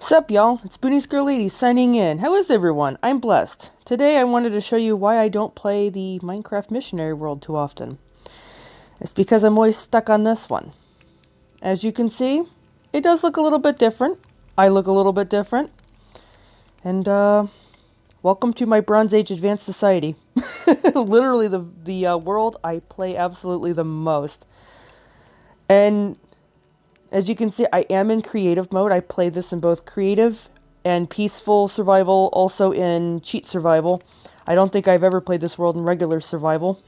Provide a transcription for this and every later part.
Sup, y'all? It's Boonies Girl Lady signing in. How is everyone? I'm blessed. Today I wanted to show you why I don't play the Minecraft Missionary World too often. It's because I'm always stuck on this one. As you can see, it does look a little bit different. I look a little bit different. And, welcome to my Bronze Age Advanced Society. Literally the world I play absolutely the most. And as you can see, I am in creative mode. I play this in both creative and peaceful survival, also in cheat survival. I don't think I've ever played this world in regular survival.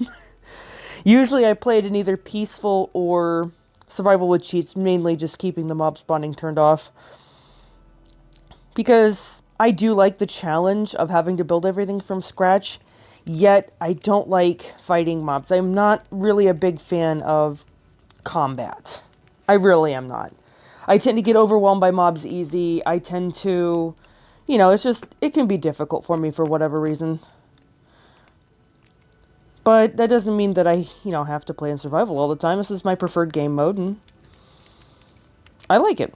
Usually I play it in either peaceful or survival with cheats, mainly just keeping the mob spawning turned off. Because I do like the challenge of having to build everything from scratch, yet I don't like fighting mobs. I'm not really a big fan of combat. I really am not. I tend to get overwhelmed by mobs easy. I tend to, it can be difficult for me for whatever reason. But that doesn't mean that I, have to play in survival all the time. This is my preferred game mode, and I like it.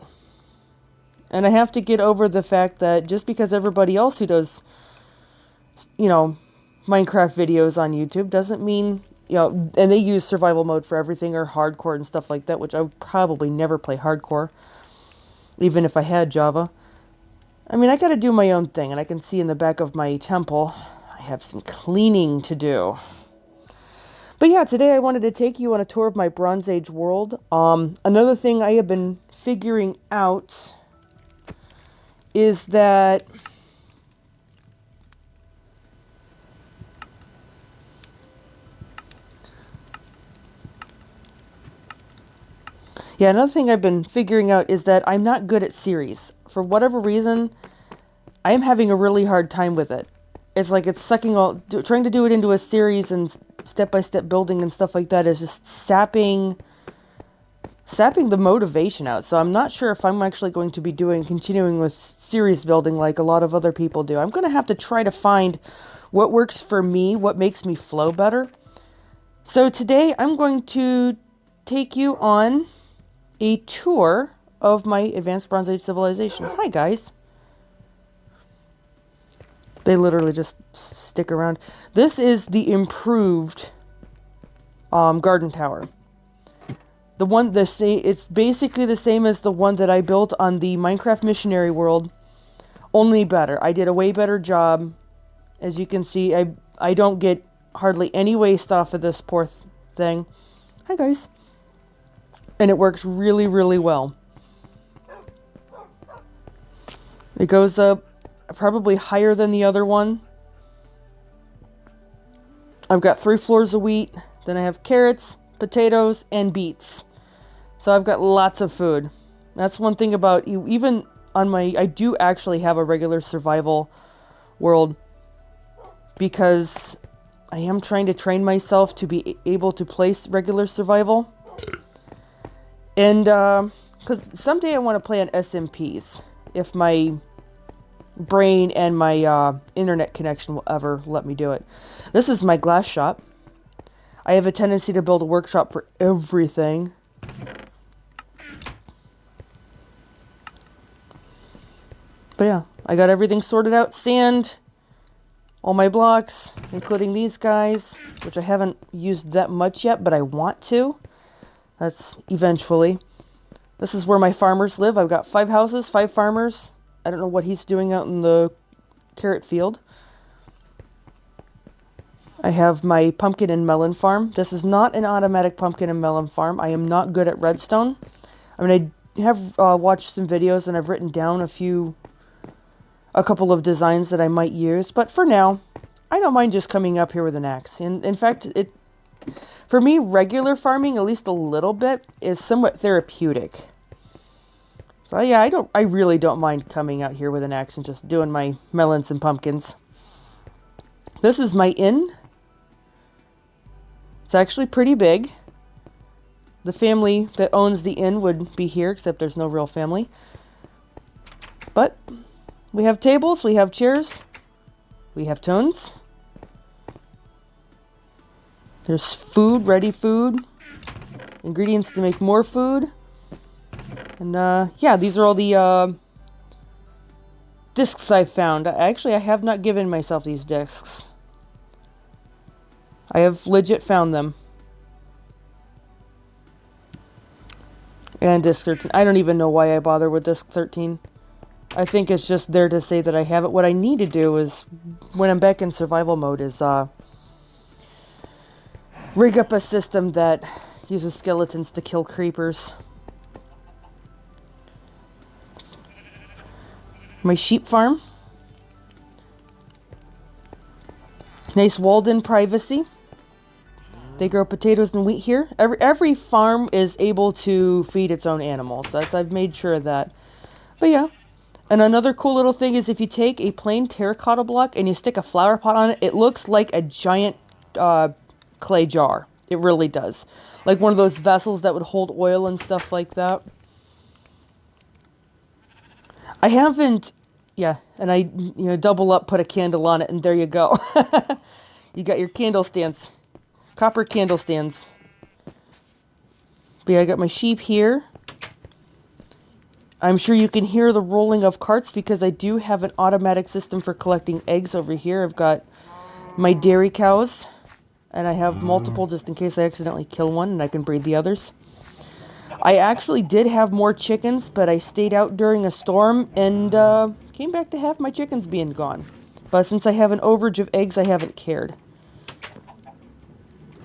And I have to get over the fact that just because everybody else who does, Minecraft videos on YouTube doesn't mean, and they use survival mode for everything or hardcore and stuff like that, which I would probably never play hardcore, even if I had Java. I mean, I gotta do my own thing, and I can see in the back of my temple, I have some cleaning to do. But yeah, today I wanted to take you on a tour of my Bronze Age world. Another thing I have been figuring out is that another thing I've been figuring out is that I'm not good at series. For whatever reason, I am having a really hard time with it. It's like it's sucking trying to do it into a series and step-by-step building and stuff like that is just sapping the motivation out. So I'm not sure if I'm actually going to be continuing with series building like a lot of other people do. I'm going to have to try to find what works for me, what makes me flow better. So today I'm going to take you on a tour of my Advanced Bronze Age civilization. Hi, guys. They literally just stick around. This is the improved garden tower. It's basically the same as the one that I built on the Minecraft Missionary World, only better. I did a way better job. As you can see, I don't get hardly any waste off of this poor thing. Hi, guys. And it works really, really well. It goes up probably higher than the other one. I've got 3 floors of wheat. Then I have carrots, potatoes, and beets. So I've got lots of food. That's one thing about you. Even on I do actually have a regular survival world because I am trying to train myself to be able to play regular survival. And, because someday I want to play on SMPs, if my brain and my internet connection will ever let me do it. This is my glass shop. I have a tendency to build a workshop for everything. But yeah, I got everything sorted out. Sand, all my blocks, including these guys, which I haven't used that much yet, but I want to. That's eventually. This is where my farmers live. I've got 5 houses, 5 farmers. I don't know what he's doing out in the carrot field. I have my pumpkin and melon farm. This is not an automatic pumpkin and melon farm. I am not good at redstone. I mean, I have watched some videos and I've written down a couple of designs that I might use. But for now, I don't mind just coming up here with an axe. And in fact, for me, regular farming, at least a little bit, is somewhat therapeutic. So yeah, I really don't mind coming out here with an axe and just doing my melons and pumpkins. This is my inn. It's actually pretty big. The family that owns the inn would be here, except there's no real family. But we have tables, we have chairs, we have tunes. There's food, ready food, ingredients to make more food. And yeah, these are all the discs I found. Actually, I have not given myself these discs. I have legit found them. And disc 13. I don't even know why I bother with disc 13. I think it's just there to say that I have it. What I need to do is, when I'm back in survival mode, is rig up a system that uses skeletons to kill creepers. My sheep farm. Nice walled-in privacy. They grow potatoes and wheat here. Every farm is able to feed its own animals. I've made sure of that. But yeah. And another cool little thing is if you take a plain terracotta block and you stick a flower pot on it, it looks like a giant clay jar. It really does. Like one of those vessels that would hold oil and stuff like that. I haven't, yeah, and I double up, put a candle on it, and there you go. You got your candle stands. Copper candle stands. But yeah, I got my sheep here. I'm sure you can hear the rolling of carts because I do have an automatic system for collecting eggs over here. I've got my dairy cows, and I have multiple just in case I accidentally kill one and I can breed the others. I actually did have more chickens, but I stayed out during a storm and came back to half my chickens being gone. But since I have an overage of eggs, I haven't cared.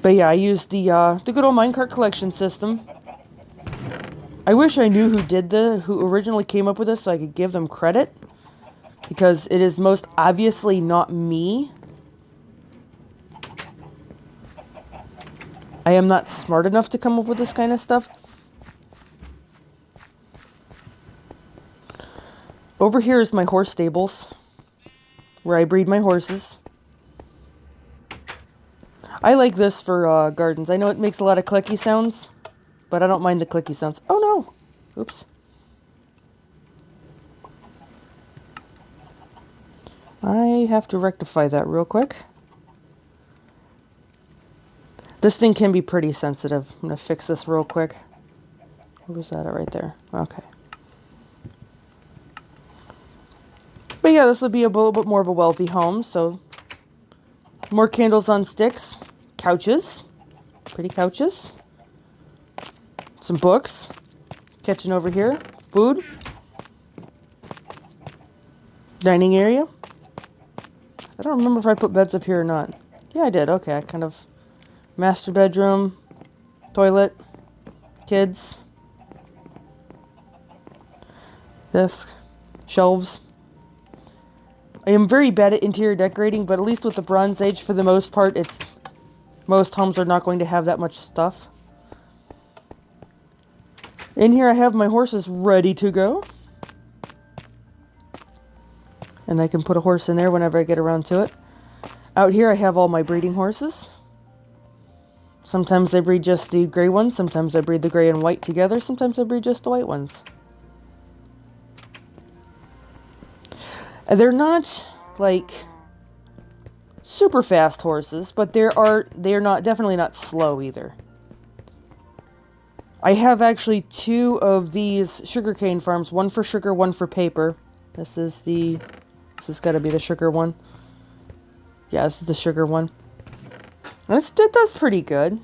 But yeah, I used the good old minecart collection system. I wish I knew who originally came up with this so I could give them credit. Because it is most obviously not me. I am not smart enough to come up with this kind of stuff. Over here is my horse stables, where I breed my horses. I like this for gardens. I know it makes a lot of clicky sounds, but I don't mind the clicky sounds. Oh no! Oops. I have to rectify that real quick. This thing can be pretty sensitive. I'm going to fix this real quick. Where was that at right there? Okay. But yeah, this will be a little bit more of a wealthy home, so more candles on sticks, couches, pretty couches, some books, kitchen over here, food, dining area. I don't remember if I put beds up here or not. Yeah, I did. Okay, I kind of master bedroom, toilet, kids, desk, shelves. I am very bad at interior decorating, but at least with the Bronze Age, for the most part, most homes are not going to have that much stuff. In here I have my horses ready to go. And I can put a horse in there whenever I get around to it. Out here I have all my breeding horses. Sometimes I breed just the gray ones, sometimes I breed the gray and white together, sometimes I breed just the white ones. They're not, like, super fast horses, but they're definitely not slow either. I have actually 2 of these sugarcane farms, one for sugar, one for paper. This has got to be the sugar one. Yeah, this is the sugar one. And it does pretty good.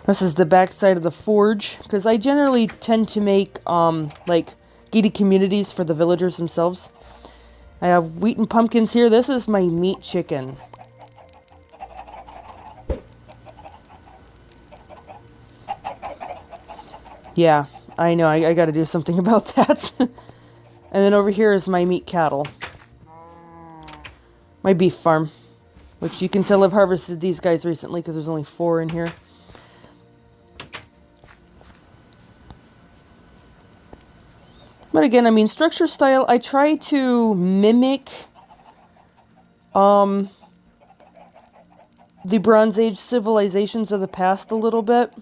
This is the back side of the forge, because I generally tend to make, like, gated communities for the villagers themselves. I have wheat and pumpkins here. This is my meat chicken. Yeah, I know, I gotta do something about that. And then over here is my meat cattle. My beef farm, which you can tell I've harvested these guys recently because there's only 4 in here. But again, I mean, structure style, I try to mimic the Bronze Age civilizations of the past a little bit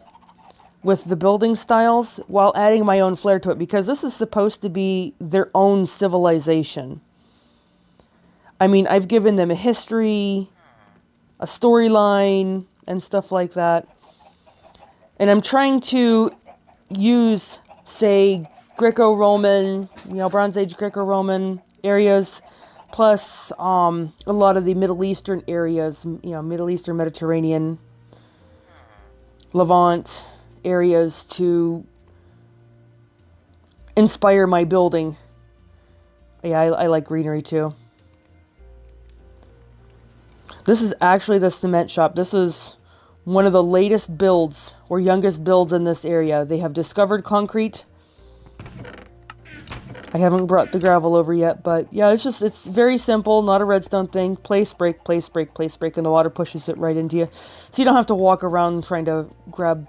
with the building styles while adding my own flair to it, because this is supposed to be their own civilization. I mean, I've given them a history, a storyline, and stuff like that. And I'm trying to use, say, Greco-Roman, Bronze Age Greco-Roman areas, plus a lot of the Middle Eastern areas, Middle Eastern, Mediterranean, Levant areas to inspire my building. Yeah, I like greenery too. This is actually the cement shop. This is one of the latest builds or youngest builds in this area. They have discovered concrete. I haven't brought the gravel over yet, but yeah, it's very simple, not a redstone thing. Place break, place break, place break, and the water pushes it right into you. So you don't have to walk around trying to grab.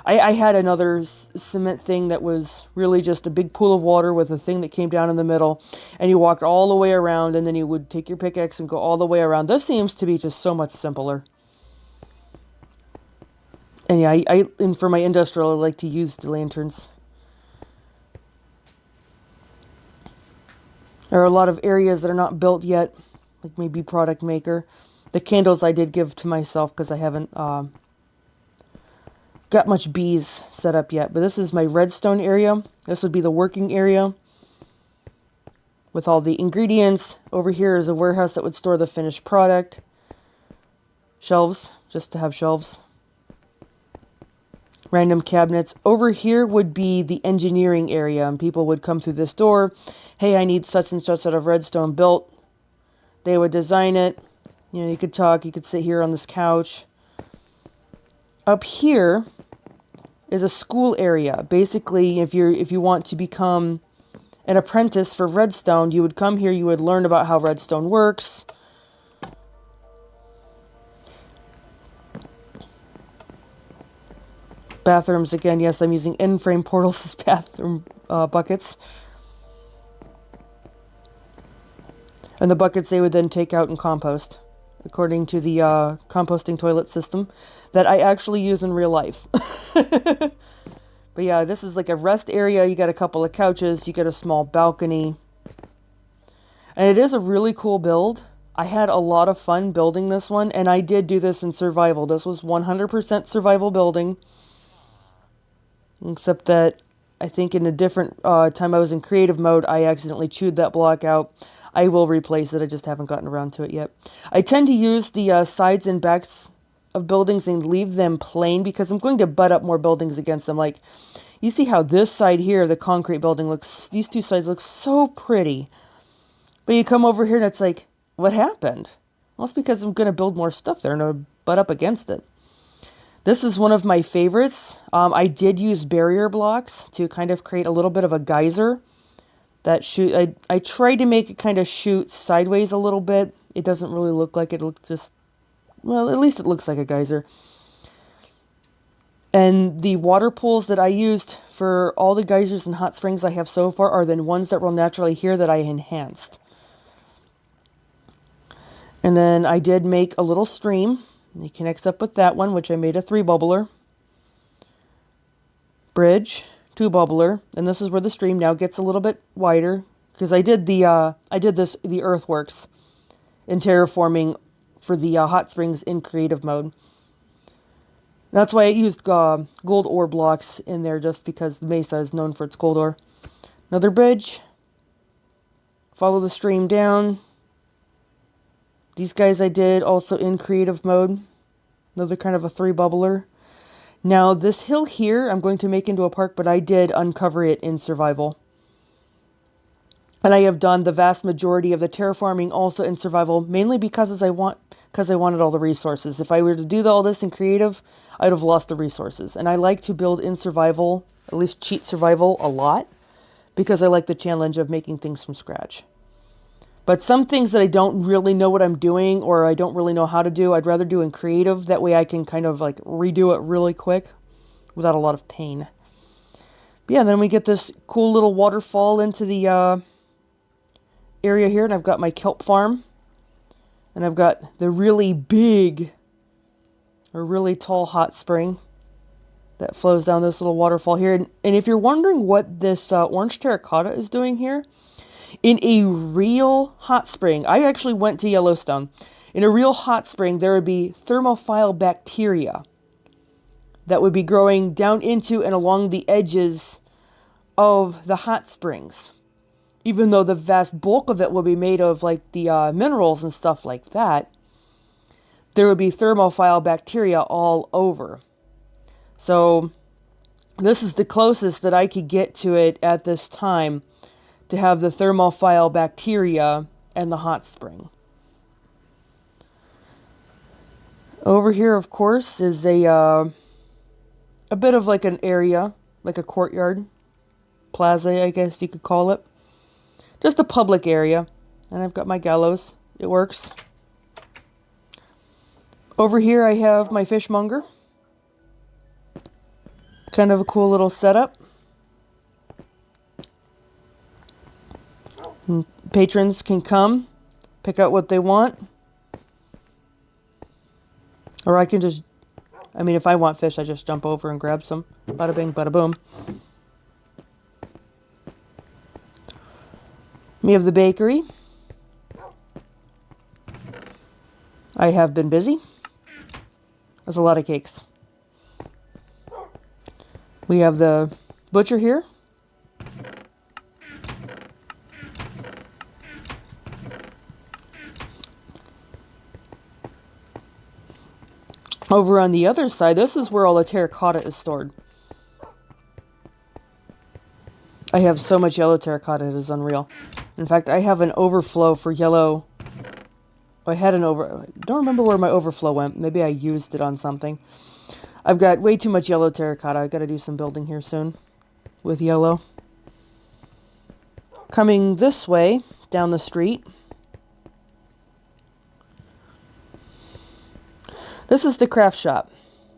I had another cement thing that was really just a big pool of water with a thing that came down in the middle, and you walked all the way around, and then you would take your pickaxe and go all the way around. This seems to be just so much simpler. And yeah, and for my industrial, I like to use the lanterns. There are a lot of areas that are not built yet, like maybe product maker. The candles I did give to myself because I haven't got much bees set up yet. But this is my redstone area. This would be the working area with all the ingredients. Over here is a warehouse that would store the finished product. Shelves, just to have shelves. Random cabinets. Over here would be the engineering area, and people would come through this door. Hey, I need such and such out of redstone built. They would design it. You could talk. You could sit here on this couch. Up here is a school area. Basically, if you want to become an apprentice for redstone, you would come here. You would learn about how redstone works. Bathrooms again. Yes, I'm using in-frame portals as bathroom buckets. And the buckets they would then take out and compost, according to the composting toilet system that I actually use in real life. But yeah, this is like a rest area. You got a couple of couches. You got a small balcony. And it is a really cool build. I had a lot of fun building this one, and I did do this in survival. This was 100% survival building. Except that I think in a different time I was in creative mode, I accidentally chewed that block out. I will replace it. I just haven't gotten around to it yet. I tend to use the sides and backs of buildings and leave them plain because I'm going to butt up more buildings against them. Like, you see how this side here, the concrete building looks, these two sides look so pretty. But you come over here and it's like, what happened? Well, it's because I'm going to build more stuff there and I'll butt up against it. This is one of my favorites. I did use barrier blocks to kind of create a little bit of a geyser that shoot. I tried to make it kind of shoot sideways a little bit. It doesn't really look like it. It looks just, well, at least it looks like a geyser. And the water pools that I used for all the geysers and hot springs I have so far are the ones that will naturally here that I enhanced. And then I did make a little stream. It connects up with that one, which I made a 3-bubbler. Bridge, 2-bubbler, and this is where the stream now gets a little bit wider because I did the earthworks in terraforming for the hot springs in creative mode. That's why I used gold ore blocks in there, just because Mesa is known for its gold ore. Another bridge. Follow the stream down. These guys I did also in creative mode. Another kind of a 3-bubbler. Now this hill here I'm going to make into a park, but I did uncover it in survival. And I have done the vast majority of the terraforming also in survival, mainly because I wanted all the resources. If I were to do all this in creative, I'd have lost the resources. And I like to build in survival, at least cheat survival a lot, because I like the challenge of making things from scratch. But some things that I don't really know what I'm doing or I don't really know how to do, I'd rather do in creative. That way I can kind of like redo it really quick without a lot of pain. But yeah, then we get this cool little waterfall into the area here. And I've got my kelp farm. And I've got the really big or really tall hot spring that flows down this little waterfall here. And if you're wondering what this orange terracotta is doing here, in a real hot spring, I actually went to Yellowstone. In a real hot spring, there would be thermophile bacteria that would be growing down into and along the edges of the hot springs. Even though the vast bulk of it will be made of like the minerals and stuff like that, there would be thermophile bacteria all over. So this is the closest that I could get to it at this time to have the thermophile bacteria and the hot spring. Over here, of course, is a bit of like an area, like a courtyard, plaza, I guess you could call it. Just a public area. And I've got my gallows. It works. Over here I have my fishmonger. Kind of a cool little setup. And patrons can come, pick out what they want. Or I can just, if I want fish, I just jump over and grab some. Bada bing, bada boom. We have the bakery. I have been busy. There's a lot of cakes. We have the butcher here. Over on the other side, this is where all the terracotta is stored. I have so much yellow terracotta, it is unreal. In fact, I have an overflow for yellow. I don't remember where my overflow went. Maybe I used it on something. I've got way too much yellow terracotta. I've got to do some building here soon with yellow. Coming this way, down the street. This is the craft shop.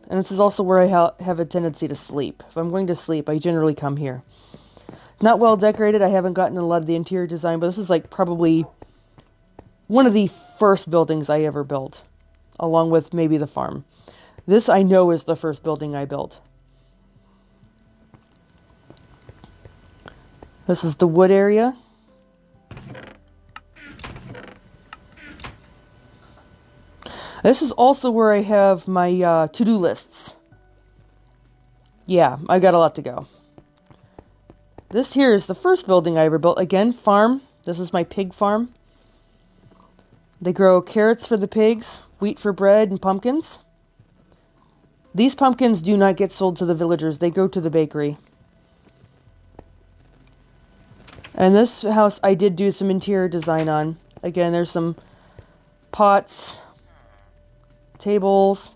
And this is also where I have a tendency to sleep. If I'm going to sleep, I generally come here. Not well decorated. I haven't gotten a lot of the interior design, but this is like probably one of the first buildings I ever built, along with maybe the farm. This I know is the first building I built. This is the wood area. This is also where I have my to-do lists. Yeah, I got a lot to go. This here is the first building I ever built. Again, farm. This is my pig farm. They grow carrots for the pigs, wheat for bread, and pumpkins. These pumpkins do not get sold to the villagers. They go to the bakery. And this house I did do some interior design on. Again, there's some pots, tables,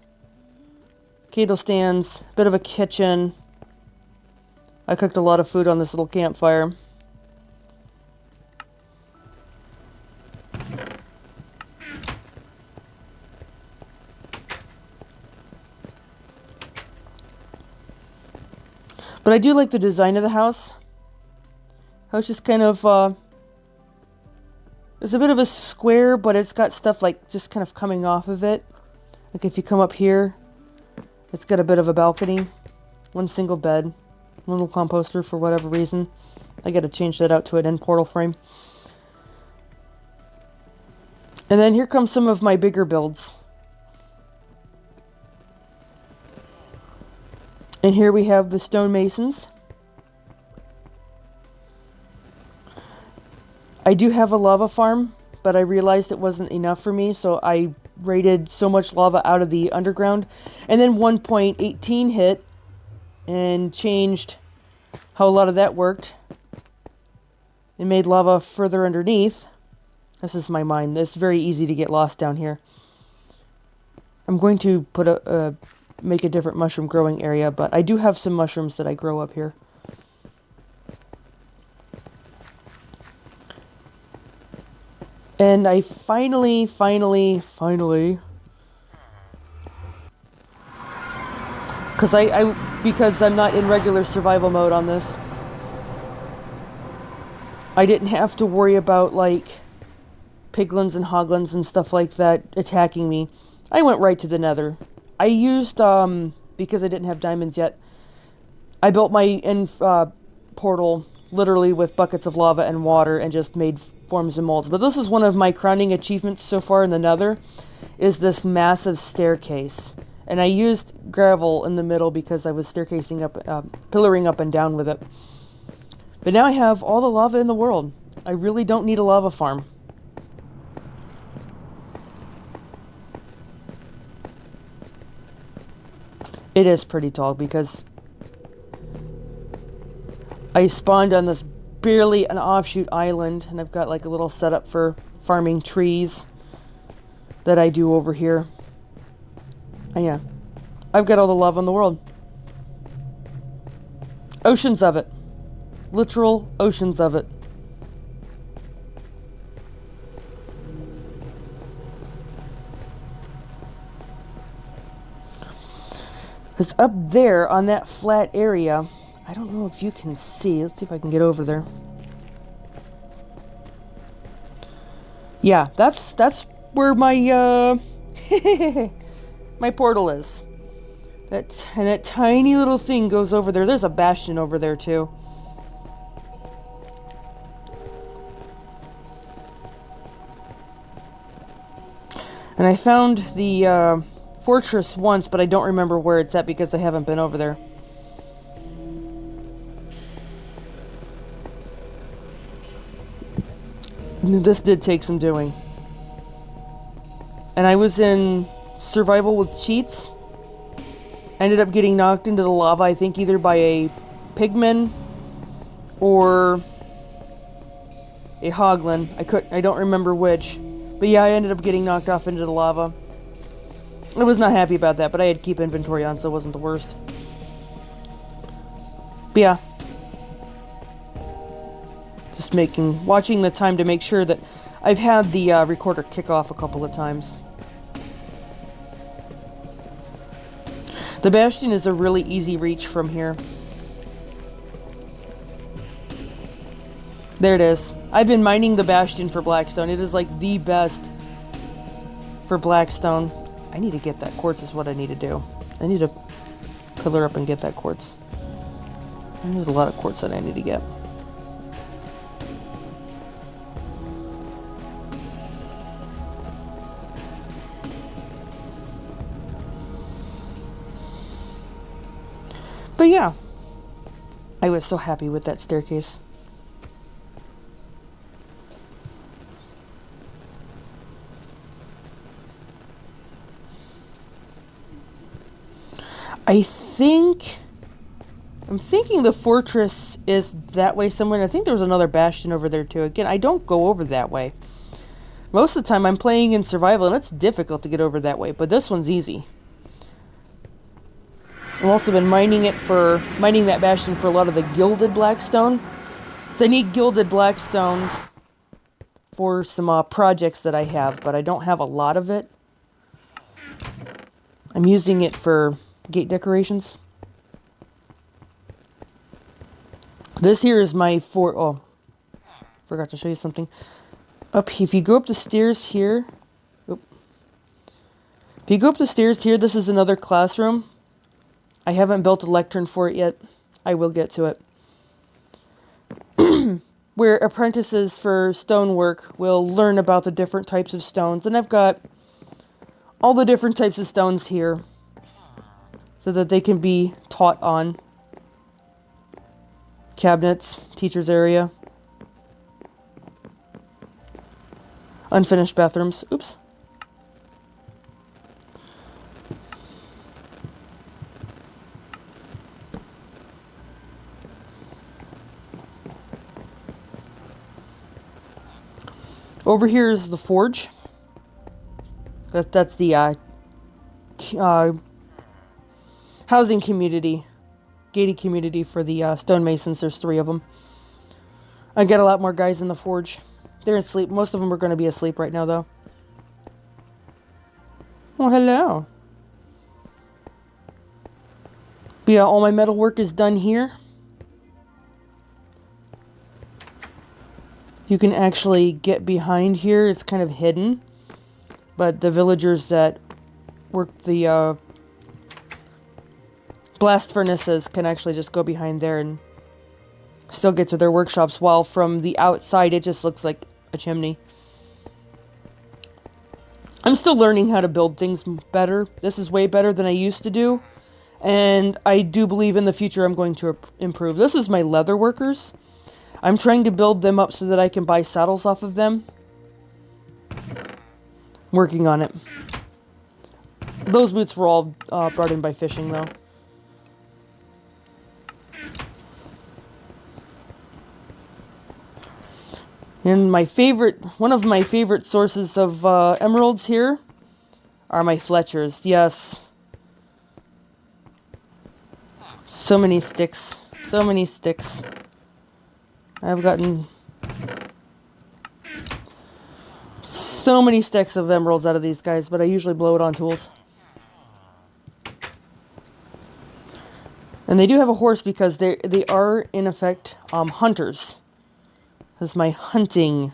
candle stands, bit of a kitchen. I cooked a lot of food on this little campfire. But I do like the design of the house. House just kind of, it's a bit of a square, but it's got stuff like just kind of coming off of it. Like if you come up here, it's got a bit of a balcony. One single bed. One little composter for whatever reason. I gotta change that out to an end portal frame. And then here comes some of my bigger builds. And here we have the stonemasons. I do have a lava farm, but I realized it wasn't enough for me, so I raided so much lava out of the underground. And then 1.18 hit and changed how a lot of that worked. It made lava further underneath. This is my mine. It's very easy to get lost down here. I'm going to put make a different mushroom growing area, but I do have some mushrooms that I grow up here. And I finally, because I'm not in regular survival mode on this, I didn't have to worry about like piglins and hoglins and stuff like that attacking me. I went right to the nether. I used, because I didn't have diamonds yet, I built my end portal literally with buckets of lava and water and just made forms and molds. But this is one of my crowning achievements so far in the nether, is this massive staircase. And I used gravel in the middle because I was staircasing up, pillaring up and down with it. But now I have all the lava in the world. I really don't need a lava farm. It is pretty tall because I spawned on this barely an offshoot island, and I've got like a little setup for farming trees that I do over here. And yeah, I've got all the lava in the world. Oceans of it. Literal oceans of it. Because up there on that flat area, I don't know if you can see. Let's see if I can get over there. Yeah, that's where my my portal is. And that tiny little thing goes over there. There's a bastion over there too. And I found the fortress once, but I don't remember where it's at because I haven't been over there. This did take some doing. And I was in survival with cheats. I ended up getting knocked into the lava, I think either by a pigman or a hoglin. I don't remember which. But yeah, I ended up getting knocked off into the lava. I was not happy about that, but I had keep inventory on, so it wasn't the worst. But yeah. Just watching the time to make sure that I've had the recorder kick off a couple of times. The bastion is a really easy reach from here. There it is. I've been mining the bastion for Blackstone. It is like the best for Blackstone. I need to get that quartz is what I need to do. I need to pillar up and get that quartz. There's a lot of quartz that I need to get. But yeah, I was so happy with that staircase. I'm thinking the fortress is that way somewhere. I think there was another bastion over there too. Again, I don't go over that way. Most of the time I'm playing in survival and it's difficult to get over that way, but this one's easy. I've also been mining that bastion for a lot of the gilded blackstone. So I need gilded blackstone for some projects that I have, but I don't have a lot of it. I'm using it for gate decorations. This here is my oh, forgot to show you something. If you go up the stairs here, if you go up the stairs here, this is another classroom. I haven't built a lectern for it yet. I will get to it. Where apprentices for stonework will learn about the different types of stones. And I've got all the different types of stones here so that they can be taught on. Cabinets, teacher's area. Unfinished bathrooms. Oops. Over here is the forge. That's the housing community, gated community for the stonemasons. There's 3 of them. I got a lot more guys in the forge. They're asleep. Most of them are going to be asleep right now, though. Oh, hello. But yeah, all my metal work is done here. You can actually get behind here. It's kind of hidden. But the villagers that work the blast furnaces can actually just go behind there and still get to their workshops, while from the outside it just looks like a chimney. I'm still learning how to build things better. This is way better than I used to do. And I do believe in the future I'm going to improve. This is my leather workers. I'm trying to build them up so that I can buy saddles off of them. Working on it. Those boots were all brought in by fishing, though. And one of my favorite sources of emeralds here are my Fletchers. Yes. So many sticks. So many sticks. I've gotten so many stacks of emeralds out of these guys, but I usually blow it on tools. And they do have a horse because they are, in effect, hunters. This is my hunting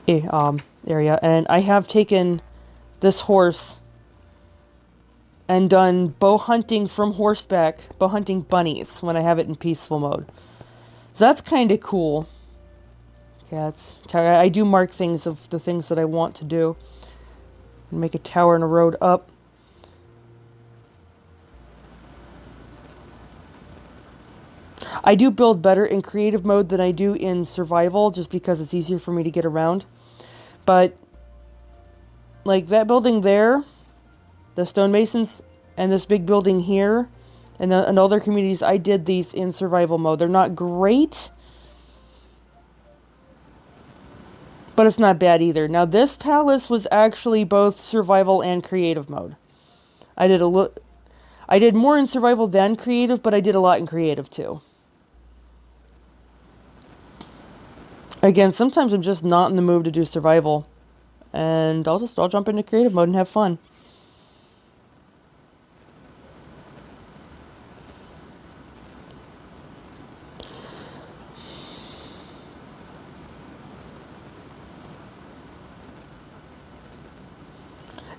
area. And I have taken this horse and done bow hunting from horseback, bow hunting bunnies when I have it in peaceful mode. So that's kind of cool. Yeah, I do mark things of the things that I want to do. Make a tower and a road up. I do build better in creative mode than I do in survival, just because it's easier for me to get around. But, like that building there, the stonemasons, and this big building here, and other communities, I did these in survival mode. They're not great, but it's not bad either. Now, this palace was actually both survival and creative mode. I did more in survival than creative, but I did a lot in creative too. Again, sometimes I'm just not in the mood to do survival. And I'll jump into creative mode and have fun.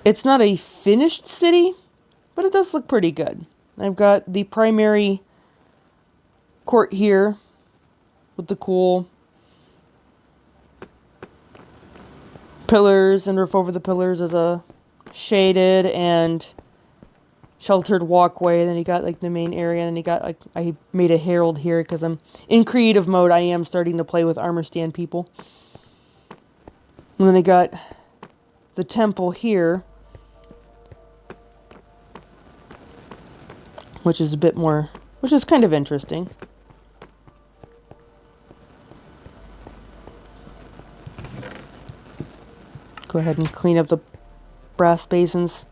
It's not a finished city, but it does look pretty good. I've got the primary court here with the cool pillars and roof over the pillars as a shaded and sheltered walkway. And then you got like the main area, and then you got like, I made a herald here because I'm in creative mode. I am starting to play with armor stand people. And then I got the temple here, which is a bit more, which is kind of interesting. Go ahead and clean up the brass basins.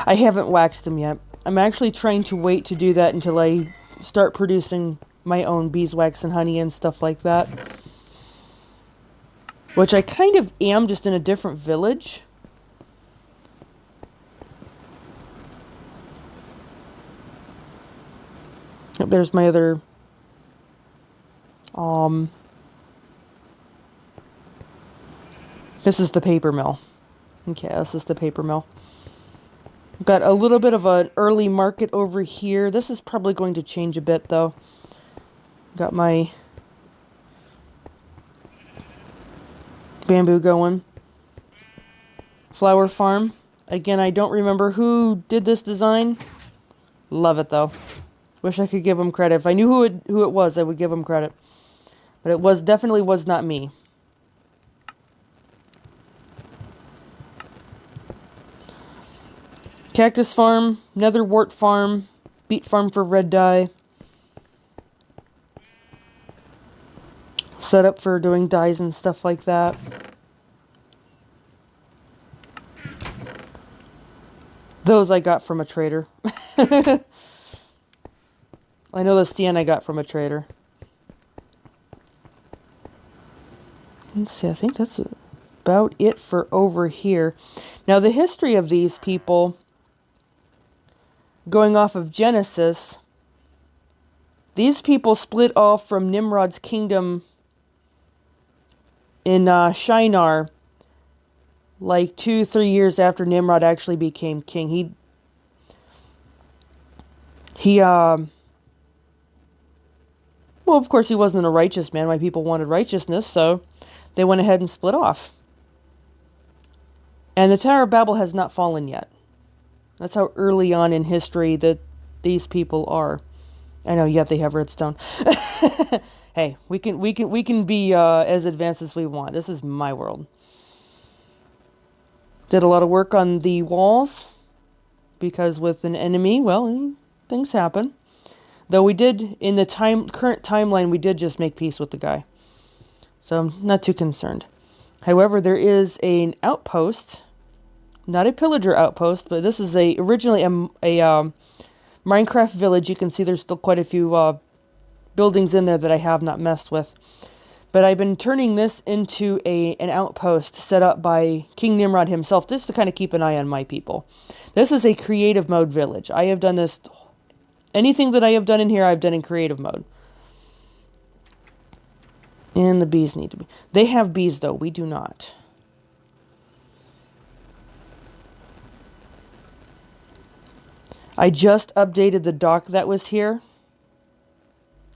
I haven't waxed them yet. I'm actually trying to wait to do that until I start producing my own beeswax and honey and stuff like that. Which I kind of am, just in a different village. There's my other this is the paper mill. Okay, this is the paper mill. Got a little bit of an early market over here. This is probably going to change a bit though. Got my bamboo going. Flower farm. Again, I don't remember who did this design. Love it though. Wish I could give them credit. If I knew who it was, I would give them credit. But it definitely was not me. Cactus farm, nether wart farm, beet farm for red dye. Set up for doing dyes and stuff like that. Those I got from a trader. I know the stand I got from a trader. Let's see, I think that's about it for over here. Now, the history of these people, going off of Genesis, these people split off from Nimrod's kingdom in Shinar, like 2-3 years after Nimrod actually became king. He Well, of course, he wasn't a righteous man. My people wanted righteousness, so they went ahead and split off. And the Tower of Babel has not fallen yet. That's how early on in history that these people are. I know, yet they have redstone. Hey, we can be as advanced as we want. This is my world. Did a lot of work on the walls because with an enemy, well, things happen. Though we did in the current timeline, we did just make peace with the guy, so I'm not too concerned. However, there is an outpost, not a pillager outpost, but this is originally a Minecraft village. You can see there's still quite a few buildings in there that I have not messed with. But I've been turning this into an outpost set up by King Nimrod himself, just to kind of keep an eye on my people. This is a creative mode village. I have done this, anything that I have done in here, I've done in creative mode. And the bees need to be... They have bees, though. We do not. I just updated the dock that was here.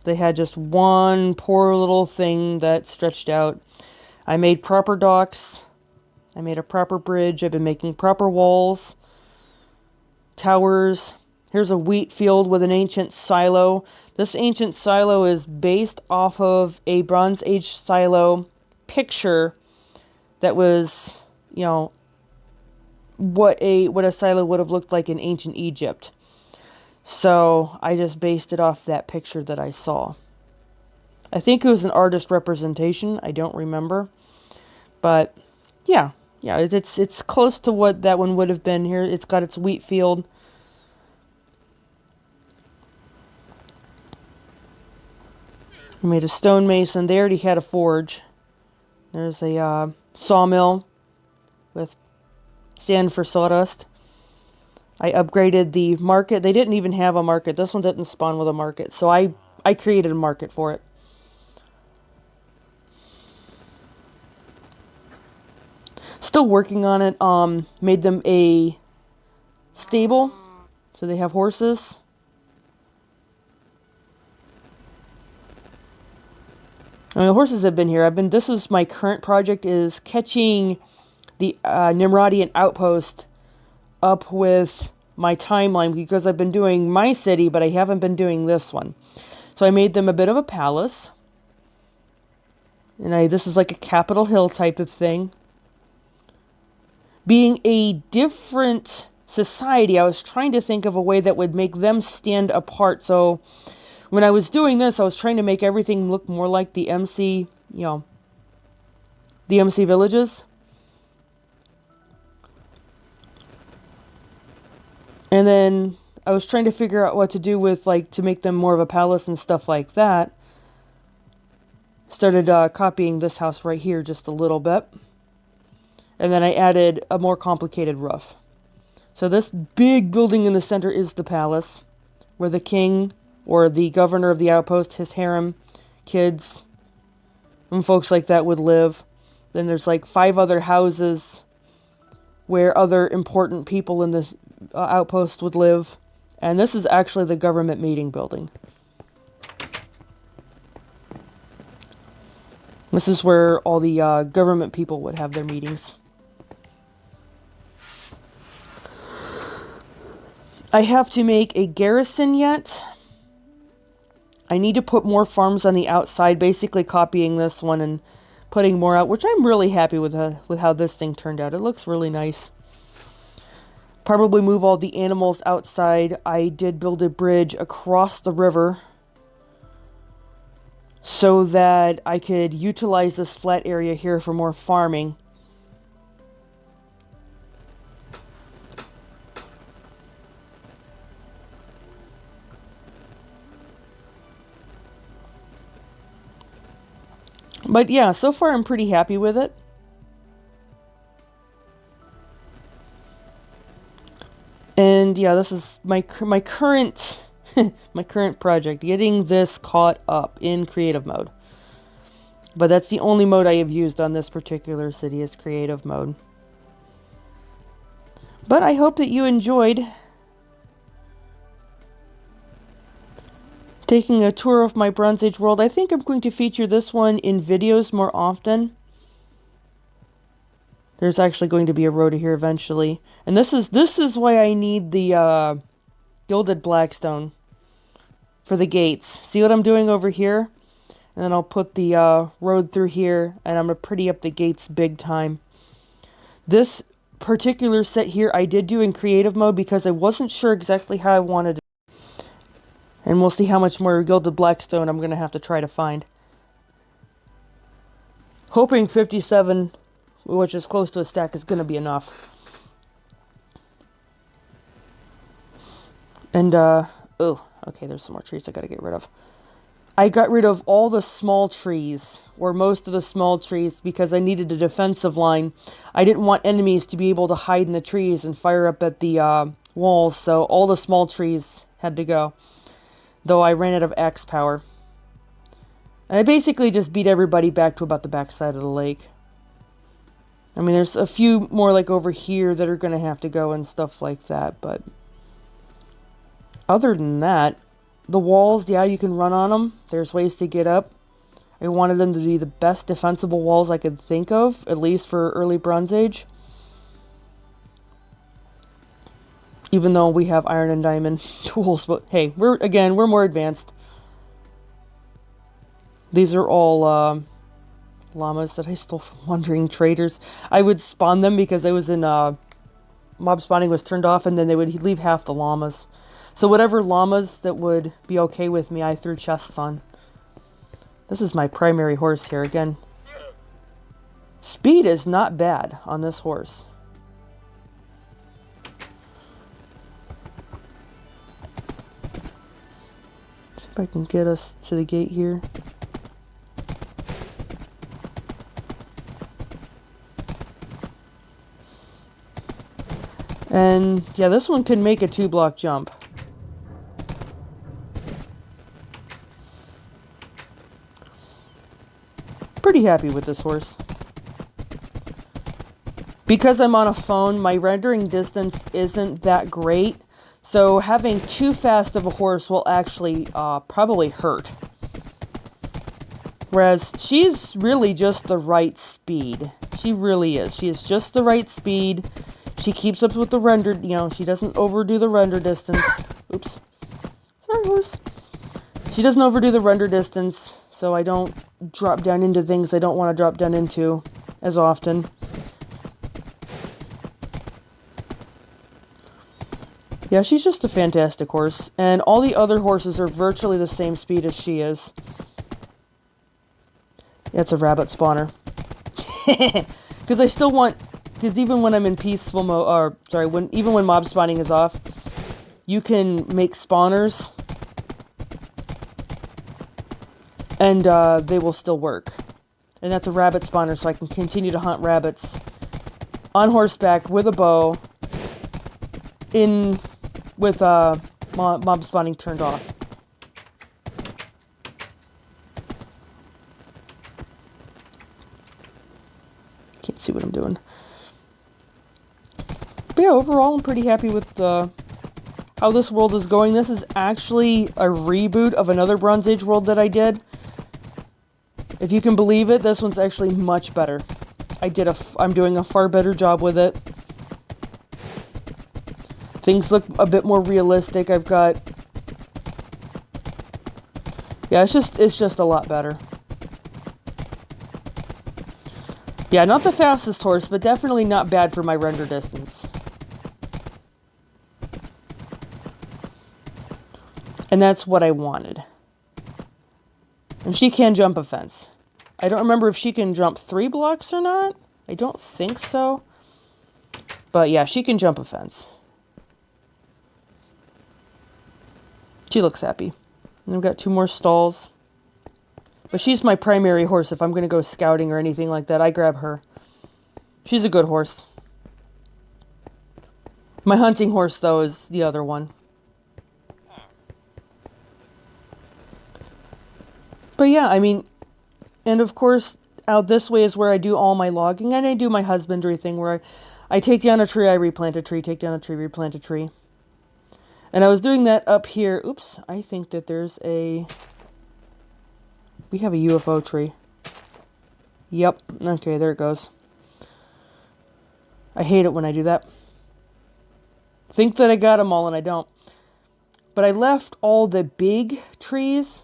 They had just one poor little thing that stretched out. I made proper docks. I made a proper bridge. I've been making proper walls, towers. Here's a wheat field with an ancient silo. This ancient silo is based off of a Bronze Age silo picture that was, you know, what a silo would have looked like in ancient Egypt. So I just based it off that picture that I saw. I think it was an artist representation. I don't remember. But yeah, it's close to what that one would have been here. It's got its wheat field. I made a stonemason. They already had a forge. There's a sawmill with sand for sawdust. I upgraded the market. They didn't even have a market. This one didn't spawn with a market. So I created a market for it. Still working on it. Made them a stable. So they have horses. I mean, the horses have been here. This is my current project, is catching the Nimrodian outpost up with my timeline, because I've been doing my city, but I haven't been doing this one. So I made them a bit of a palace. And this is like a Capitol Hill type of thing. Being a different society, I was trying to think of a way that would make them stand apart. So when I was doing this, I was trying to make everything look more like the MC, the MC villages. And then I was trying to figure out what to do with, to make them more of a palace and stuff like that. Started copying this house right here just a little bit. And then I added a more complicated roof. So this big building in the center is the palace, where the king or the governor of the outpost, his harem, kids, and folks like that would live. Then there's 5 other houses where other important people in this outpost would live. And this is actually the government meeting building. This is where all the government people would have their meetings. I have to make a garrison yet. I need to put more farms on the outside, basically copying this one and putting more out, which I'm really happy with how this thing turned out. It looks really nice. Probably move all the animals outside. I did build a bridge across the river so that I could utilize this flat area here for more farming. But yeah, so far I'm pretty happy with it. And yeah, this is my current my current project, getting this caught up in creative mode. But that's the only mode I have used on this particular city, is creative mode. But I hope that you enjoyed Taking a tour of my Bronze Age world. I think I'm going to feature this one in videos more often. There's actually going to be a road here eventually. And this is why I need the Gilded Blackstone for the gates. See what I'm doing over here? And then I'll put the road through here, and I'm going to pretty up the gates big time. This particular set here I did do in creative mode because I wasn't sure exactly how I wanted it. And we'll see how much more Gilded Blackstone I'm going to have to try to find. Hoping 57, which is close to a stack, is going to be enough. And, oh, okay, there's some more trees I got to get rid of. I got rid of all the small trees, or most of the small trees, because I needed a defensive line. I didn't want enemies to be able to hide in the trees and fire up at the walls, so all the small trees had to go. Though I ran out of axe power. And I basically just beat everybody back to about the backside of the lake. I mean, there's a few more like over here that are going to have to go and stuff like that, but other than that, the walls, yeah, you can run on them. There's ways to get up. I wanted them to be the best defensible walls I could think of, at least for early Bronze Age. Even though we have iron and diamond tools, but hey, we're more advanced. These are all llamas that I stole from wandering traders. I would spawn them because I was in mob spawning was turned off, and then they would leave half the llamas. So whatever llamas that would be okay with me, I threw chests on. This is my primary horse here again. Speed is not bad on this horse. See if I can get us to the gate here. And yeah, this one can make a 2-block jump. Pretty happy with this horse. Because I'm on a phone, my rendering distance isn't that great. So having too fast of a horse will actually probably hurt. Whereas she's really just the right speed. She really is. She is just the right speed. She keeps up with the render, she doesn't overdo the render distance. Oops. Sorry, horse. She doesn't overdo the render distance, so I don't drop down into things I don't want to drop down into as often. Yeah, she's just a fantastic horse, and all the other horses are virtually the same speed as she is. Yeah, it's a rabbit spawner. Because I still want... Because even when I'm in peaceful mode, or sorry, even when mob spawning is off, you can make spawners, and they will still work. And that's a rabbit spawner, so I can continue to hunt rabbits on horseback with a bow, with mob spawning turned off. Can't see what I'm doing. But yeah, overall, I'm pretty happy with how this world is going. This is actually a reboot of another Bronze Age world that I did. If you can believe it, this one's actually much better. I'm doing a far better job with it. Things look a bit more realistic. Yeah, it's just a lot better. Yeah, not the fastest horse, but definitely not bad for my render distance. And that's what I wanted. And she can jump a fence. I don't remember if she can jump 3 blocks or not. I don't think so. But yeah, she can jump a fence. She looks happy. And I've got 2 more stalls. But she's my primary horse. If I'm going to go scouting or anything like that, I grab her. She's a good horse. My hunting horse, though, is the other one. But yeah, I mean, and of course, out this way is where I do all my logging, and I do my husbandry thing where I take down a tree, I replant a tree, take down a tree, replant a tree. And I was doing that up here. Oops, I think that there's a... We have a UFO tree. Yep, okay, there it goes. I hate it when I do that. Think that I got them all and I don't. But I left all the big trees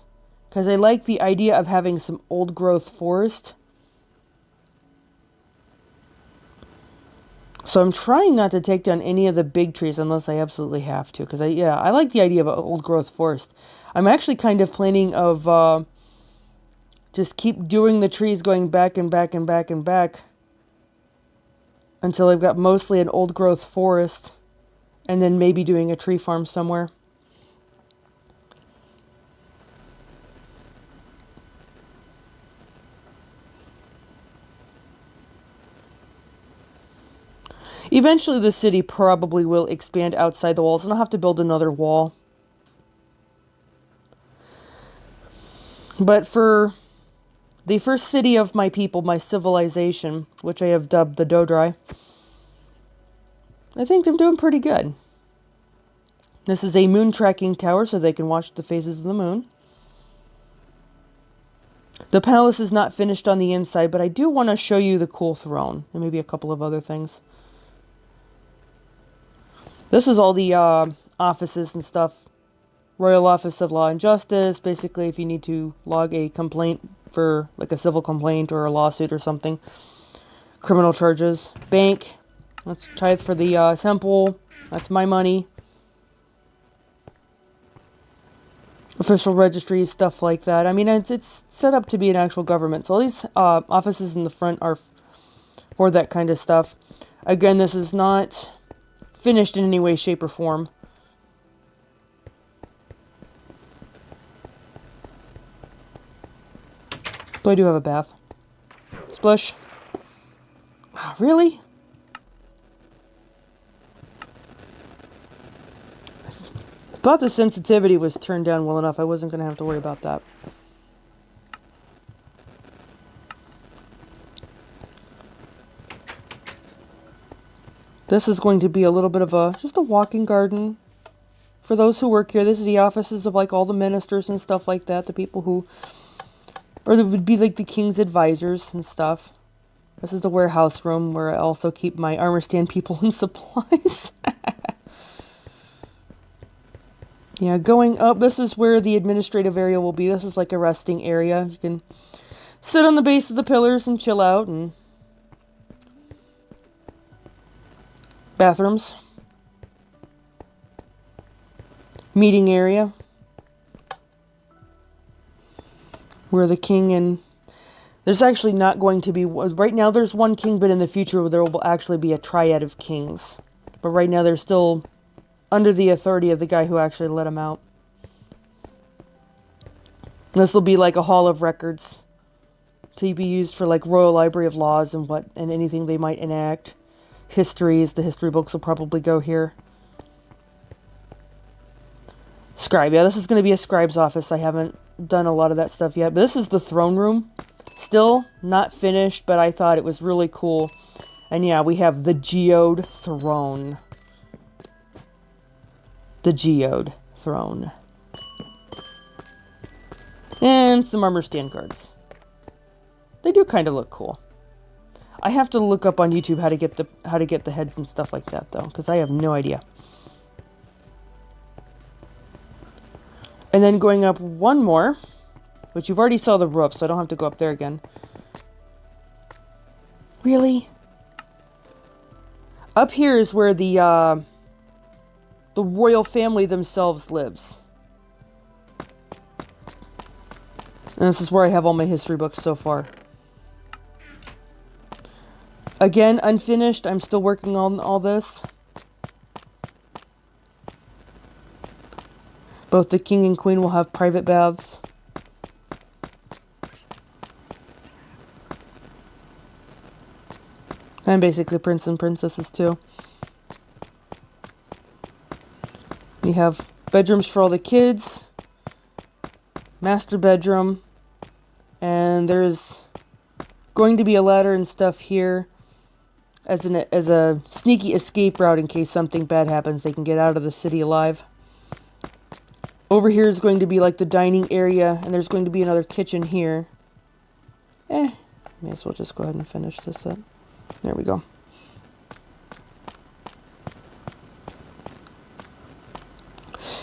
because I like the idea of having some old growth forest. So I'm trying not to take down any of the big trees unless I absolutely have to. Because I like the idea of an old growth forest. I'm actually kind of planning of just keep doing the trees going back and back and back and back until I've got mostly an old growth forest. And then maybe doing a tree farm somewhere. Eventually the city probably will expand outside the walls and I'll have to build another wall. But for the first city of my people, my civilization, which I have dubbed the Dodrai, I think I'm doing pretty good. This is a moon tracking tower so they can watch the phases of the moon. The palace is not finished on the inside, but I do want to show you the cool throne and maybe a couple of other things. This is all the offices and stuff. Royal Office of Law and Justice, basically if you need to log a complaint for like a civil complaint or a lawsuit or something. Criminal charges. Bank. That's tithe for the temple. That's my money. Official registries, stuff like that. I mean, it's set up to be an actual government. So all these offices in the front are for that kind of stuff. Again, this is not finished in any way, shape, or form. But I do have a bath. Splish. Really? I thought the sensitivity was turned down well enough. I wasn't going to have to worry about that. This is going to be a little bit of just a walking garden for those who work here. This is the offices of like all the ministers and stuff like that. The people who, or it would be like the king's advisors and stuff. This is the warehouse room where I also keep my armor stand people and supplies. Yeah, going up, this is where the administrative area will be. This is like a resting area. You can sit on the base of the pillars and chill out. And bathrooms. Meeting area. Where the king and... There's actually not going to be... Right now there's one king, but in the future there will actually be a triad of kings. But right now they're still under the authority of the guy who actually let him out. This will be like a hall of records to be used for like Royal Library of Laws and anything they might enact. Histories, the history books will probably go here. Scribe, yeah, this is going to be a scribe's office. I haven't done a lot of that stuff yet, but this is the throne room. Still not finished, but I thought it was really cool. And yeah, we have the geode throne. The geode throne. And some armor stand guards. They do kind of look cool. I have to look up on YouTube how to get the heads and stuff like that though, because I have no idea. And then going up one more, which you've already saw the roof, so I don't have to go up there again. Really? Up here is where the royal family themselves lives. And this is where I have all my history books so far. Again, unfinished. I'm still working on all this. Both the king and queen will have private baths. And basically prince and princesses too. We have bedrooms for all the kids. Master bedroom. And there's going to be a ladder and stuff here as a sneaky escape route in case something bad happens. They can get out of the city alive. Over here is going to be like the dining area, and there's going to be another kitchen here. May as well just go ahead and finish this up. There we go.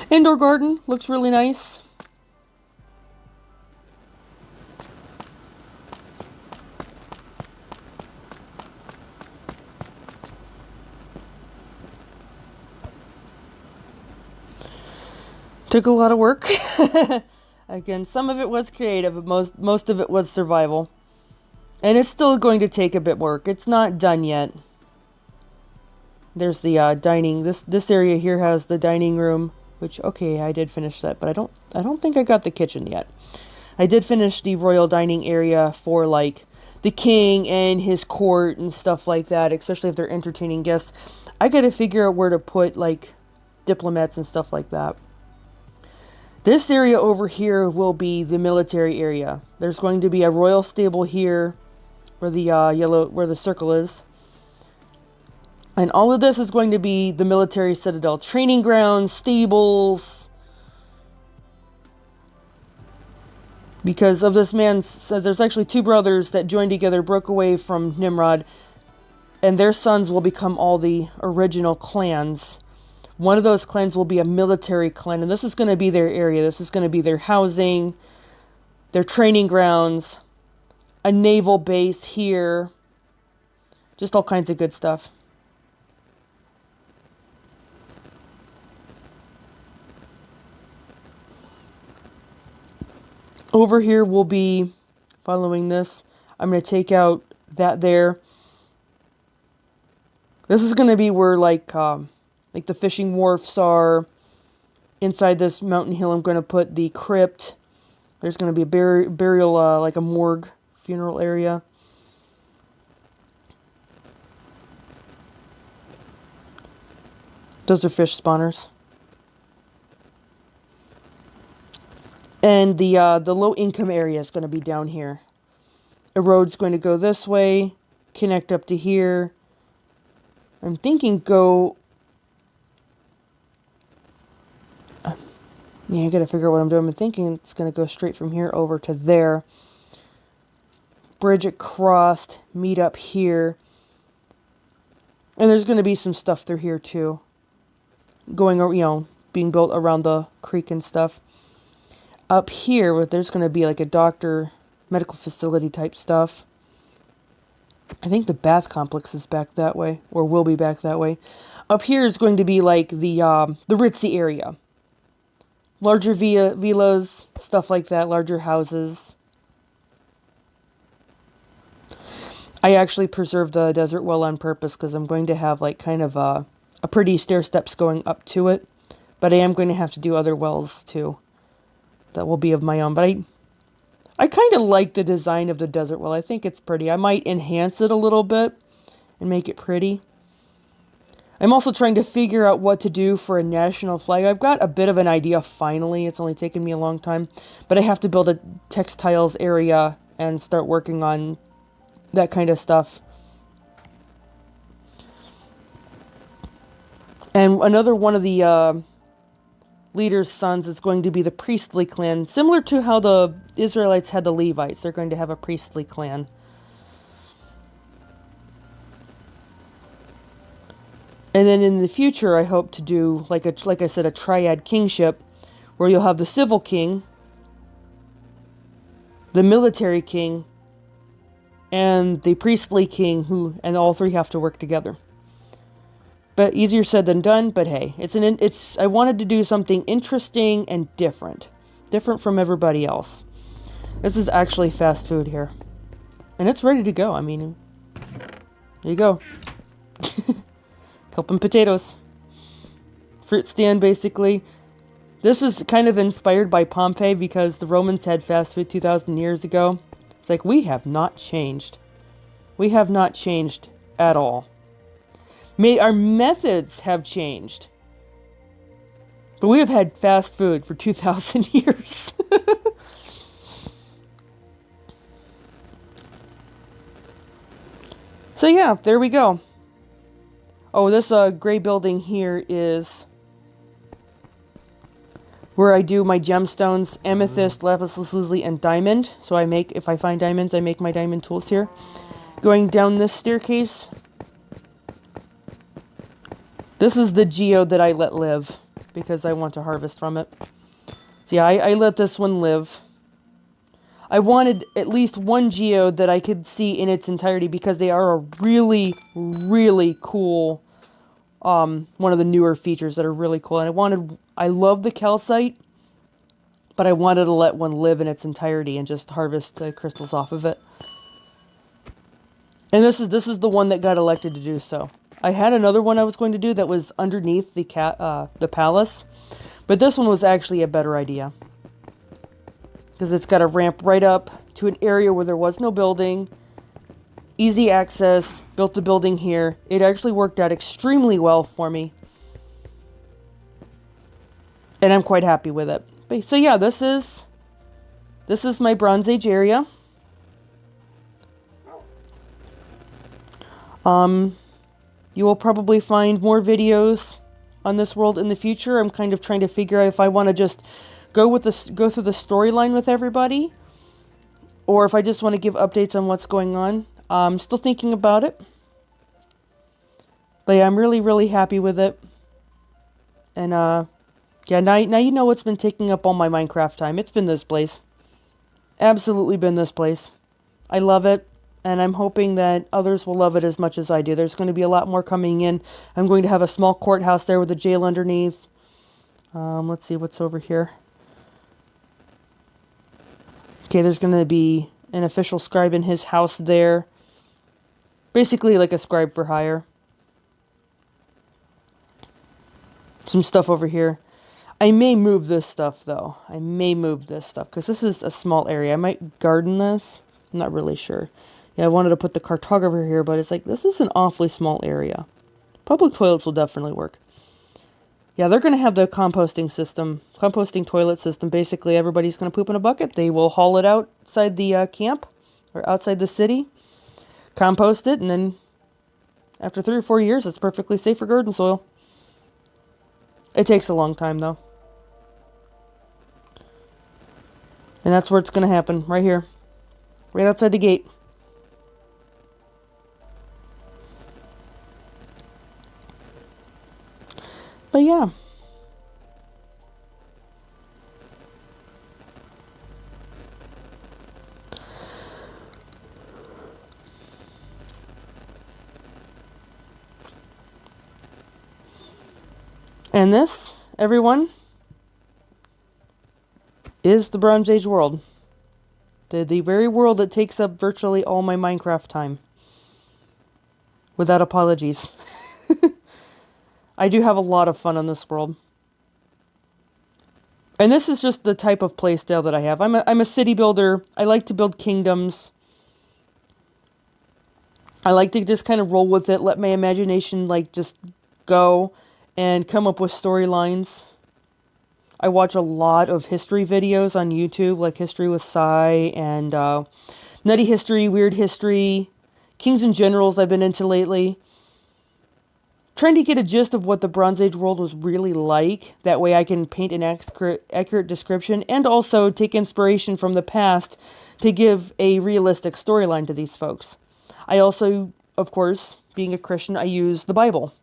Indoor garden looks really nice. Took a lot of work. Again, some of it was creative, but most of it was survival. And it's still going to take a bit work. It's not done yet. There's the dining. This area here has the dining room, which okay, I did finish that, but I don't think I got the kitchen yet. I did finish the royal dining area for like the king and his court and stuff like that, especially if they're entertaining guests. I got to figure out where to put like diplomats and stuff like that. This area over here will be the military area. There's going to be a royal stable here where the where the circle is. And all of this is going to be the military citadel. Training grounds, stables. Because of this man's... So there's actually two brothers that joined together, broke away from Nimrod. And their sons will become all the original clans. One of those clans will be a military clan, and this is going to be their area. This is going to be their housing, their training grounds, a naval base here, just all kinds of good stuff. Over here will be, following this, I'm going to take out that there. This is going to be where, like the fishing wharfs are. Inside this mountain hill, I'm going to put the crypt. There's going to be a burial, like a morgue, funeral area. Those are fish spawners. And the low income area is going to be down here. A road's going to go this way, connect up to here. I'm thinking go... Yeah, I gotta figure out what I'm doing. I'm thinking it's gonna go straight from here over to there. Bridge across, meet up here. And there's gonna be some stuff through here too. Going, you know, being built around the creek and stuff. Up here, there's gonna be like a doctor, medical facility type stuff. I think the bath complex is back that way, or will be back that way. Up here is going to be like the ritzy area. Larger villas, stuff like that, larger houses. I actually preserved the desert well on purpose because I'm going to have like kind of a pretty stair steps going up to it. But I am going to have to do other wells too. That will be of my own. But I kind of like the design of the desert well. I think it's pretty. I might enhance it a little bit and make it pretty. I'm also trying to figure out what to do for a national flag. I've got a bit of an idea finally. It's only taken me a long time. But I have to build a textiles area and start working on that kind of stuff. And another one of the leader's sons is going to be the priestly clan. Similar to how the Israelites had the Levites. They're going to have a priestly clan. And then in the future, I hope to do, like I said, a triad kingship, where you'll have the civil king, the military king, and the priestly king, and all three have to work together. But easier said than done. But hey, I wanted to do something interesting and different from everybody else. This is actually fast food here, and it's ready to go. I mean, there you go. Kelp and potatoes. Fruit stand, basically. This is kind of inspired by Pompeii because the Romans had fast food 2,000 years ago. It's like, we have not changed. We have not changed at all. Our methods have changed. But we have had fast food for 2,000 years. So yeah, there we go. Oh, this gray building here is where I do my gemstones, amethyst, lapis lazuli, and diamond. So if I find diamonds, I make my diamond tools here. Going down this staircase, this is the geode that I let live because I want to harvest from it. So yeah, I let this one live. I wanted at least one geode that I could see in its entirety because they are a really, really cool, one of the newer features that are really cool. And I love the calcite, but I wanted to let one live in its entirety and just harvest the crystals off of it. And this is the one that got elected to do so. I had another one I was going to do that was underneath the palace, but this one was actually a better idea. Because it's got a ramp right up to an area where there was no building. Easy access. Built the building here. It actually worked out extremely well for me. And I'm quite happy with it. But, so yeah, this is my Bronze Age area. You will probably find more videos on this world in the future. I'm kind of trying to figure out if I want to just go through the storyline with everybody, or if I just want to give updates on what's going on. I'm still thinking about it. But yeah, I'm really, really happy with it. And yeah, now you know what's been taking up all my Minecraft time. It's been this place. Absolutely been this place. I love it. And I'm hoping that others will love it as much as I do. There's going to be a lot more coming in. I'm going to have a small courthouse there with a jail underneath. Let's see what's over here. Okay, there's going to be an official scribe in his house there. Basically like a scribe for hire. Some stuff over here. I may move this stuff, though. I may move this stuff, because this is a small area. I might garden this. I'm not really sure. Yeah, I wanted to put the cartographer here, but it's like, this is an awfully small area. Public toilets will definitely work. Yeah, they're going to have the composting toilet system. Basically, everybody's going to poop in a bucket. They will haul it outside the camp, or outside the city, compost it, and then after 3 or 4 years, it's perfectly safe for garden soil. It takes a long time, though. And that's where it's going to happen, right here. Right outside the gate. But yeah. And this, everyone, is the Bronze Age world. The very world that takes up virtually all my Minecraft time. Without apologies. I do have a lot of fun on this world. And this is just the type of playstyle that I have. I'm a city builder. I like to build kingdoms. I like to just kind of roll with it, let my imagination like just go and come up with storylines. I watch a lot of history videos on YouTube, like History with Sai and Nutty History, Weird History, Kings and Generals I've been into lately. Trying to get a gist of what the Bronze Age world was really like. That way I can paint an accurate description and also take inspiration from the past to give a realistic storyline to these folks. I also, of course, being a Christian, I use the Bible.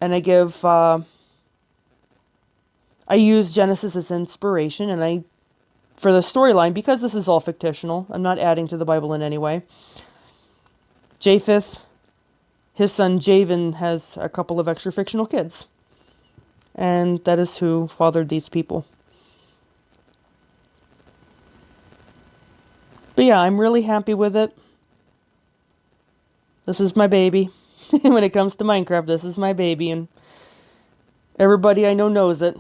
And I use Genesis as inspiration, and for the storyline, because this is all fictional, I'm not adding to the Bible in any way. Japheth, his son Javan, has a couple of extra fictional kids. And that is who fathered these people. But yeah, I'm really happy with it. This is my baby. When it comes to Minecraft, this is my baby, and everybody I know knows it.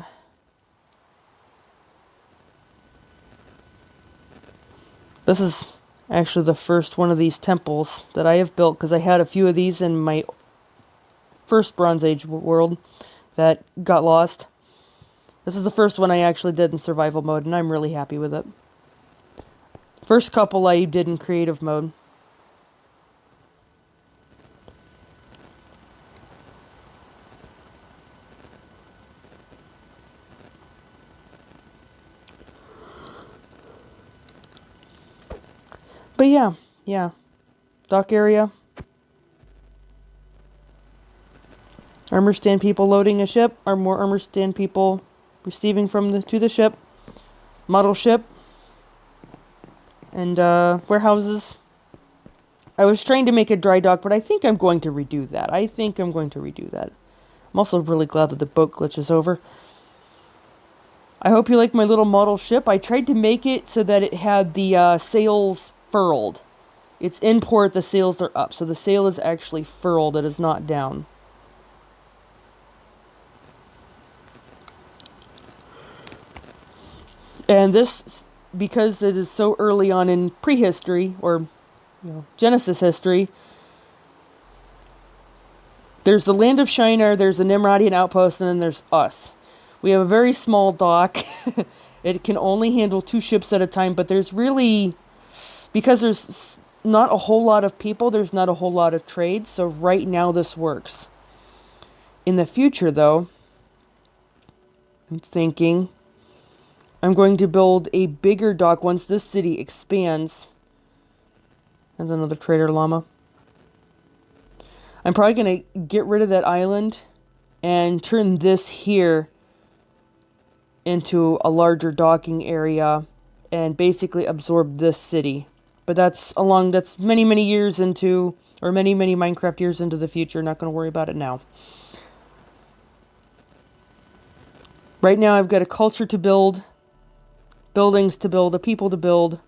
This is actually the first one of these temples that I have built, because I had a few of these in my first Bronze Age world that got lost. This is the first one I actually did in survival mode, and I'm really happy with it. First couple I did in creative mode. But yeah. Dock area. Armor stand people loading a ship, or more armor stand people receiving to the ship. Model ship. And warehouses. I was trying to make a dry dock, but I think I'm going to redo that. I'm also really glad that the boat glitch is over. I hope you like my little model ship. I tried to make it so that it had the sails furled. It's in port, the sails are up, so the sail is actually furled, it is not down. And this, because it is so early on in prehistory, or Genesis history, there's the land of Shinar, there's the Nimrodian outpost, and then there's us. We have a very small dock. It can only handle 2 ships at a time, but there's really, because there's not a whole lot of people, there's not a whole lot of trade, so right now this works. In the future, though, I'm thinking I'm going to build a bigger dock once this city expands. And another trader llama. I'm probably going to get rid of that island and turn this here into a larger docking area and basically absorb this city. But that's many, many years into, or many, many Minecraft years into the future. Not going to worry about it now. Right now I've got a culture to build, buildings to build, a people to build.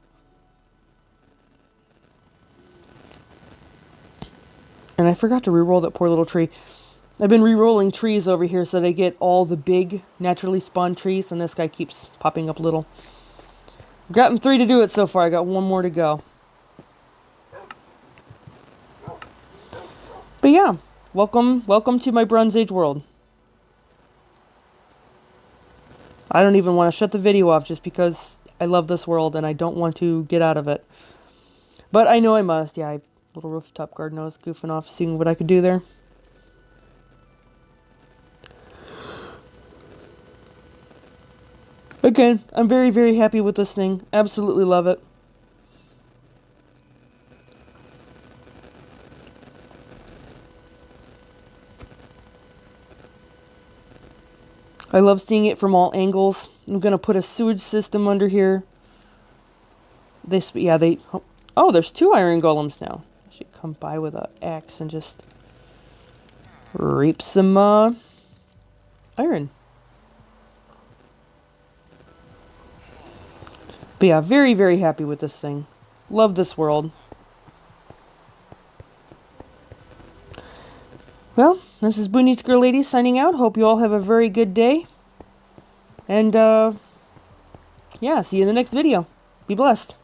And I forgot to re-roll that poor little tree. I've been re-rolling trees over here so that I get all the big naturally spawned trees, and this guy keeps popping up little. I've gotten 3 to do it so far. I got 1 more to go. But yeah, welcome to my Bronze Age world. I don't even want to shut the video off just because I love this world and I don't want to get out of it. But I know I must. Yeah, little rooftop garden. I was goofing off, seeing what I could do there. Again, I'm very, very happy with this thing. Absolutely love it. I love seeing it from all angles. I'm going to put a sewage system under here. Oh, there's 2 iron golems now. I should come by with an axe and just reap some iron. But yeah, very, very happy with this thing. Love this world. Well, this is Boonies Girl Lady signing out. Hope you all have a very good day. And, yeah, see you in the next video. Be blessed.